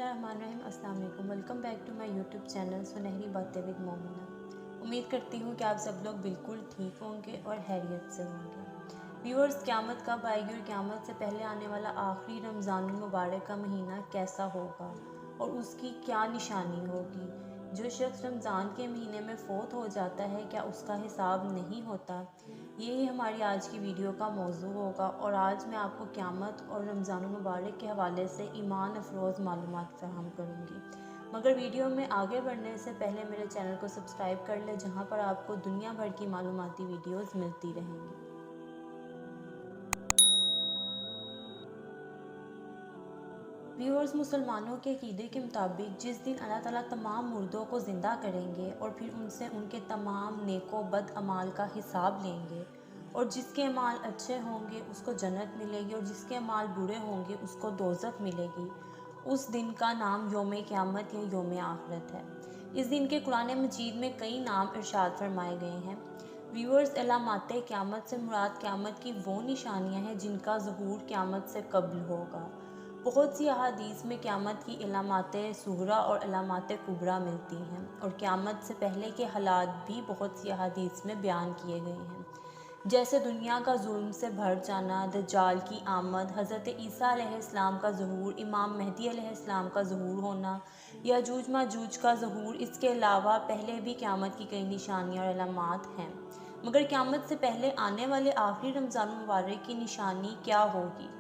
बिस्मिल्लाहिर्रहमानिर्रहीम। अस्सलाम वालेकुम। Welcome back to my YouTube channel सुनहरी बातें विद मोमिना। उम्मीद करती हूँ कि आप सब लोग बिल्कुल ठीक होंगे और खैरियत से होंगे। व्यूअर्स, क़यामत कब आएगी और क़यामत से पहले आने वाला आखिरी रमज़ानुल मुबारक का महीना कैसा होगा और उसकी क्या निशानी होगी? जो शख्स रमज़ान के महीने में फ़ौत हो जाता है, क्या उसका हिसाब नहीं होता? यही हमारी आज की वीडियो का मौज़ू होगा और आज मैं आपको क़यामत और रमज़ानुल मुबारक के हवाले से ईमान अफरोज़ मालूमात फ़राहम करूँगी। मगर वीडियो में आगे बढ़ने से पहले मेरे चैनल को सब्सक्राइब कर लें, जहाँ पर आपको दुनिया भर की मालूमाती वीडियोज़ मिलती रहेंगी। व्यूअर्स, मुसलमानों के अक़ीदे के मुताबिक जिस दिन अल्लाह ताला तमाम मुर्दों को ज़िंदा करेंगे और फिर उनसे उनके तमाम नेको बद अमाल का हिसाब लेंगे और जिसके अमाल अच्छे होंगे उसको जन्नत मिलेगी और जिसके अमाल बुरे होंगे उसको दोज़ख मिलेगी, उस दिन का नाम यौम क़यामत या यौम आखिरत है। इस दिन के कुरान मजीद में कई नाम इरशाद फरमाए गए हैं। व्यूअर्स, अलामाते क़यामत से मुराद क़यामत की वो निशानियाँ हैं जिनका ज़हूर क़यामत से कब्ल होगा। बहुत सी अहादीस में क़यामत की अलामाते सुगरा और अलामाते कुबरा मिलती हैं और क़यामत से पहले के हालात भी बहुत सी अहादीस में बयान किए गए हैं, जैसे दुनिया का जुल्म से भर जाना, दज्जाल की आमद, हज़रत ईसा अलैहिस्सलाम का ज़हूर, इमाम मेहदी अलैहिस्सलाम का ज़हूर होना, याजूज माजूज का ज़हूर। इसके अलावा पहले भी क़यामत की कई निशानियाँ और अलामात हैं। मगर क़यामत से पहले आने वाले आखिरी रमज़ानुल मुबारक की निशानी क्या होगी?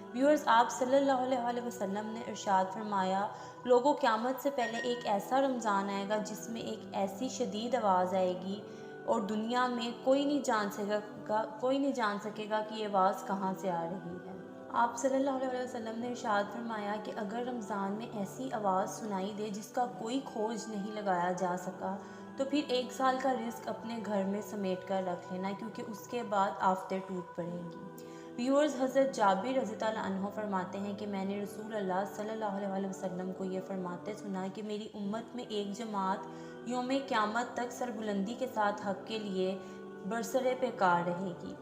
व्यूअर्स, आप सल्लल्लाहु अलैहि वसल्लम ने इरशाद फरमाया, लोगों, क़यामत से पहले एक ऐसा रमज़ान आएगा जिसमें एक ऐसी शदीद आवाज़ आएगी और दुनिया में कोई नहीं जान सकेगा कि ये आवाज़ कहाँ से आ रही है। आप सल्लल्लाहु अलैहि वसल्लम ने इरशाद फरमाया कि अगर रमज़ान में ऐसी आवाज़ सुनाई दे जिसका कोई खोज नहीं लगाया जा सका, तो फिर 1 साल का रिस्क अपने घर में समेट कर रख लेना, क्योंकि उसके बाद आफ़तें टूट पड़ेंगी। व्यूअर्स, हज़रत जाबिर रज़ी अल्लाह अन्हु फरमाते हैं कि मैंने रसूल अल्लाह सल्लल्लाहु अलैहि वसल्लम को ये फरमाते सुना कि मेरी उम्मत में एक जमात यौम क़यामत तक सरबुलंदी के साथ हक़ के लिए बरसरे पेकार रहेगी।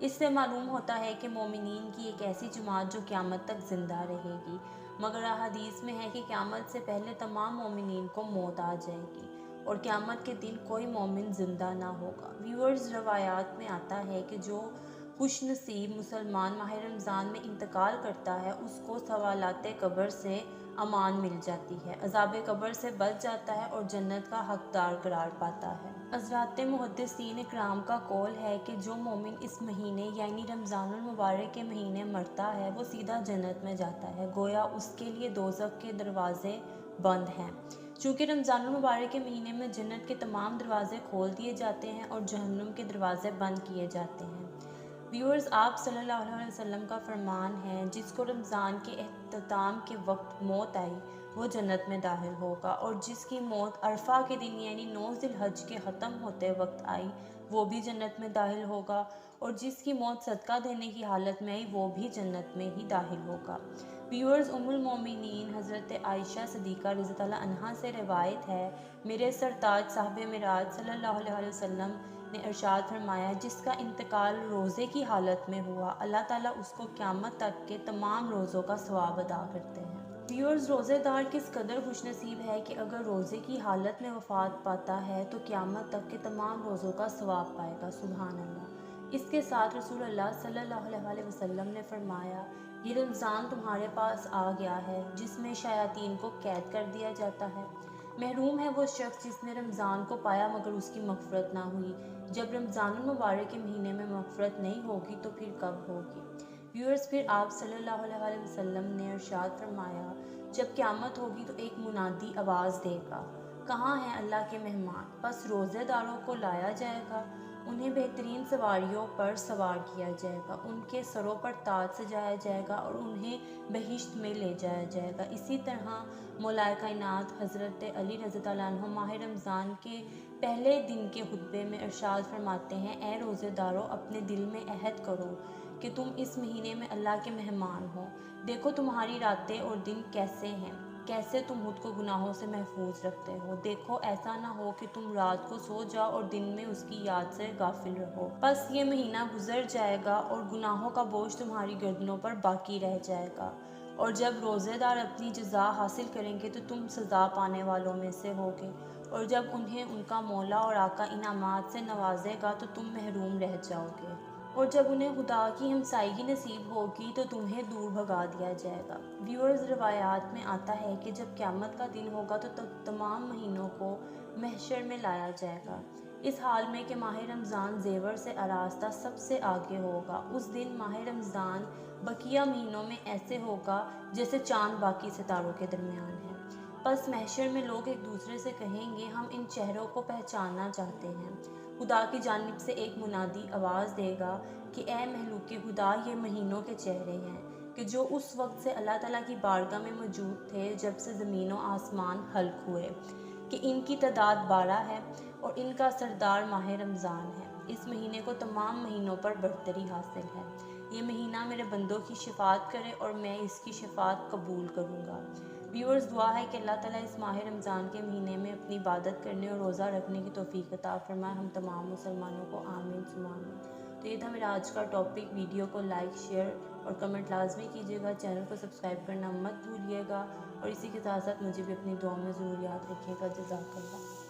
इससे मालूम होता है कि मोमिनीन की एक ऐसी जमात जो क़यामत तक ज़िंदा रहेगी। मगर अहादीस में है कि क़यामत से पहले तमाम मोमिनीन को मौत आ जाएगी और क़यामत के दिन कोई मोमिन ज़िंदा ना होगा। व्यूअर्स, रवायात में आता है कि जो खुश नसीब मुसलमान माह रमज़ान में इंतकाल करता है उसको सवालाते कब्र से अमान मिल जाती है, अज़ाब कब्र से बच जाता है और जन्नत का हकदार करार पाता है। हज़रात मुहद्दिसीन इकराम का कौल है कि जो मोमिन इस महीने यानी रमज़ानुल मुबारक के महीने मरता है वो सीधा जन्नत में जाता है, गोया उसके लिए दोज़ख के दरवाज़े बंद हैं। चूँकि रमज़ानुल मुबारक के महीने में जन्नत के तमाम दरवाज़े खोल दिए जाते हैं और जहन्नुम के दरवाज़े बंद किए जाते हैं। व्यूअर्स, आप सल्लल्लाहु अलैहि वसल्लम का फरमान है, जिसको रमज़ान के अख्ताम के वक्त मौत आई वो जन्नत में दाखिल होगा और जिसकी मौत अरफा के दिन यानी 9 ज़िलहज के ख़त्म होते वक्त आई वो भी जन्नत में दाखिल होगा और जिसकी मौत सदका देने की हालत में आई वो भी जन्नत में ही दाखिल होगा। व्यूअर्स, उम्मुल मोमिनीन हज़रत आयशा सिद्दीक़ा रज़ी अल्लाह अन्हा से रिवायत है, मेरे सरताज साहिब मिराज सल्लल्लाहु अलैहि वसल्लम ने इरशाद फरमाया, जिसका इंतकाल रोज़े की हालत में हुआ अल्लाह ताला उसको क़यामत तक के तमाम रोज़ों का सवाब अदा करते हैं। व्यूअर्स, रोज़ेदार किस कदर खुशनसीब है कि अगर रोज़े की हालत में वफ़ात पाता है तो क़यामत तक के तमाम रोज़ों का सवाब पाएगा। सुभान अल्लाह। इसके साथ रसूल अल्लाह सल्लल्लाहु अलैहि वसल्लम ने फरमाया, ये रमज़ान तुम्हारे पास आ गया है जिसमें शयातीन को कैद कर दिया जाता है। महरूम है वो शख्स जिसने रमज़ान को पाया मगर उसकी मग़फ़िरत ना हुई। जब रमज़ानुल मुबारक के महीने में मग़फ़िरत नहीं होगी तो फिर कब होगी? व्यूअर्स, फिर आप सल्लल्लाहु अलैहि वसल्लम ने इरशाद फरमाया, जब क़यामत होगी तो एक मुनादी आवाज़ देगा, कहाँ हैं अल्लाह के मेहमान? बस रोज़ेदारों को लाया जाएगा, उन्हें बेहतरीन सवारियों पर सवार किया जाएगा, उनके सरों पर ताज सजाया जाएगा और उन्हें बहिश्त में ले जाया जाएगा। इसी तरह मौलाए कायनात हज़रत अली रज़ी अल्लाह अन्हु माह रमज़ान के पहले दिन के खुतबे में इरशाद फरमाते हैं, ए रोज़ेदारों, अपने दिल में अहद करो कि तुम इस महीने में अल्लाह के मेहमान हो। देखो तुम्हारी रातें और दिन कैसे हैं, कैसे तुम खुद को गुनाहों से महफूज रखते हो। देखो ऐसा ना हो कि तुम रात को सो जाओ और दिन में उसकी याद से गाफिल रहो। बस ये महीना गुजर जाएगा और गुनाहों का बोझ तुम्हारी गर्दनों पर बाकी रह जाएगा। اور جب روزے دار اپنی جزا حاصل کریں گے تو تم سزا پانے والوں میں سے ہوگے، اور جب انہیں ان کا مولا اور آقا انعامات سے نوازے گا تو تم محروم رہ جاؤ گے، اور جب انہیں خدا کی ہمسائیگی نصیب ہوگی تو تمہیں دور بھگا دیا جائے گا۔ ویورز، روایات میں آتا ہے کہ جب قیامت کا دن ہوگا تو تمام مہینوں کو محشر میں لایا جائے گا، اس حال میں کہ ماہ رمضان زیور سے آراستہ سب سے آگے ہوگا۔ اس دن ماہ رمضان بقیہ مہینوں میں ایسے ہوگا جیسے چاند باقی ستاروں کے درمیان ہے۔ پس محشر میں لوگ ایک دوسرے سے کہیں گے، ہم ان چہروں کو پہچاننا چاہتے ہیں۔ خدا کی جانب سے ایک منادی آواز دے گا کہ اے مخلوق خدا، یہ مہینوں کے چہرے ہیں کہ جو اس وقت سے اللہ تعالیٰ کی بارگاہ میں موجود تھے جب سے زمین و آسمان خلق ہوئے، کہ ان کی تعداد 12 ہے اور ان کا سردار ماہ رمضان ہے۔ اس مہینے کو تمام مہینوں پر برتری حاصل ہے۔ یہ مہینہ میرے بندوں کی شفاعت کرے اور میں اس کی شفاعت قبول کروں گا۔ ویورز، دعا ہے کہ اللہ تعالیٰ اس ماہ رمضان کے مہینے میں اپنی عبادت کرنے اور روزہ رکھنے کی توفیق عطا فرمائے ہم تمام مسلمانوں کو، آمین ثم آمین۔ تو یہ تھا میرا آج کا ٹاپک۔ ویڈیو کو لائک، شیئر اور کمنٹ لازمی کیجیے گا، چینل کو سبسکرائب کرنا مت بھولیے گا، اور اسی کے ساتھ ساتھ مجھے بھی اپنی دعاؤں میں ضرور یاد رکھیے گا۔ جزاک اللہ۔